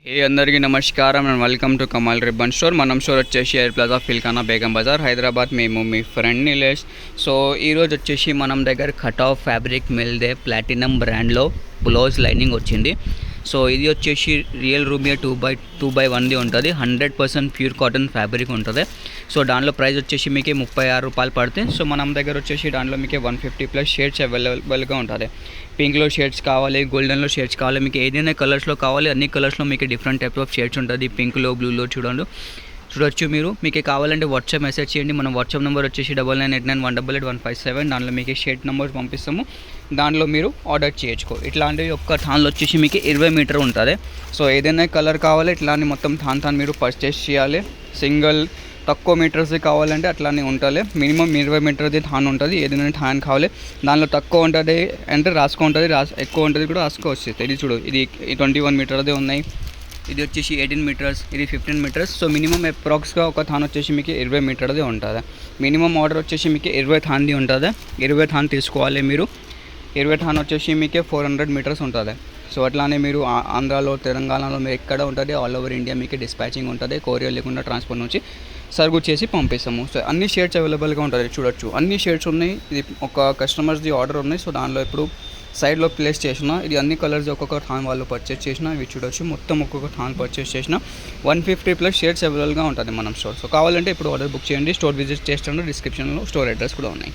హే అందరికీ నమస్కారం and welcome to Kamal ribbon store. మనం స్టోర్ వచ్చేసి ఎయిర్ ప్లాజా ఫిల్కానా బేగం బజార్ హైదరాబాద్. మేము మీ ఫ్రెండ్ నిలేష్. సో ఈరోజు వచ్చేసి మనం దగ్గర కట్ ఆఫ్ ఫ్యాబ్రిక్ మిల్దే ప్లాటినం బ్రాండ్లో బ్లౌజ్ లైనింగ్ వచ్చింది. సో ఇది వచ్చేసి రియల్ రూమియా 2x1ది ఉంటుంది. 100% ప్యూర్ కాటన్ ఫ్యాబ్రిక్ ఉంటుంది. సో దాంట్లో ప్రైస్ వచ్చేసి మీకు 36 రూపాయలు పడుతుంది. సో మనం దగ్గర వచ్చేసి దాంట్లో మీకు 150+ షేడ్స్ అవైలబుల్గా ఉంటుంది. పింక్లో షేడ్స్ కావాలి, గోల్డెన్లో షేడ్స్ కావాలి, మీకు ఏదైనా కలర్స్లో కావాలి. అన్ని కలర్స్లో మీకు డిఫరెంట్ టైప్ ఆఫ్ షేడ్స్ ఉంటుంది. పింక్లో, బ్లూలో చూడొచ్చు. మీకు కావాలంటే వాట్సాప్ మెసేజ్ చేయండి. మన వాట్సాప్ నెంబర్ వచ్చేసి 9989188157. దాంట్లో మీకు షేడ్ నెంబర్ పంపిస్తాము. దాంట్లో మీరు ఆర్డర్ చేయొచ్చు. ఇట్లాంటివి ఒక్క థాన్లో వచ్చేసి మీకు 20 మీటర్ ఉంటుంది. సో ఏదైనా కలర్ కావాలి ఇట్లాంటి మొత్తం థాన్ మీరు పర్చేస్ చేయాలి. సింగిల్ తక్కువ మీటర్స్ కావాలంటే అట్లానే ఉంటుంది. మినిమం 20 మీటర్ది థాన్ ఉంటుంది. ఏదైనా థాన్ కావాలి దానిలో తక్కువ ఉంటుంది అంటే రాసుకో ఎక్కువ ఉంటుంది కూడా రాసుకోవచ్చు. ఇది చూడు, ఇది 21 మీటర్దే ఉన్నాయి. ఇది వచ్చేసి 18 మీటర్స్, ఇది 15 మీటర్స్. సో మినిమం అప్రాక్స్గా ఒక థాన్ వచ్చేసి మీకు 20 మీటర్ది ఉంటుంది. మినిమం ఆర్డర్ వచ్చేసి మీకు 20 థాన్ది ఉంటుంది. 20 థాన్ తీసుకోవాలి మీరు. 20 థాన్ వచ్చేసి మీకు 400 మీటర్స్ ఉంటుంది. సో అట్లానే మీరు ఆంధ్రాలో, తెలంగాణలో మీరు ఎక్కడ ఉంటుంది, ఆల్ ఓవర్ ఇండియా మీకు డిస్పాచింగ్ ఉంటుంది. కొరియర్ లేకుండా ట్రాన్స్పోర్ట్ నుంచి సర్వ్ చేసి పంపిస్తాము. సో అన్ని షేడ్స్ అవైలబుల్గా ఉంటుంది. చూడొచ్చు, అన్ని షేడ్స్ ఉన్నాయి. ఇది ఒక కస్టమర్స్ది ఆర్డర్ ఉన్నాయి. సో దానిలో ఇప్పుడు సైడ్లో ప్లేస్ చేసిన ఇది అన్ని కలర్స్ ఒక్కొక్క థాన్ వాళ్ళు పర్చేస్ చేసిన ఇవి చూడొచ్చు. మొత్తం ఒక్కొక్క థాన్ పర్చేస్ చేసిన 150+ షేడ్స్ అవైలబుల్గా ఉంటుంది మనం స్టోర్. సో కావాలంటే ఇప్పుడు ఆర్డర్ బుక్ చేయండి. స్టోర్ విజిట్ చేస్తాను. డిస్క్రిప్షన్లో స్టోర్ అడ్రస్ కూడా ఉన్నాయి.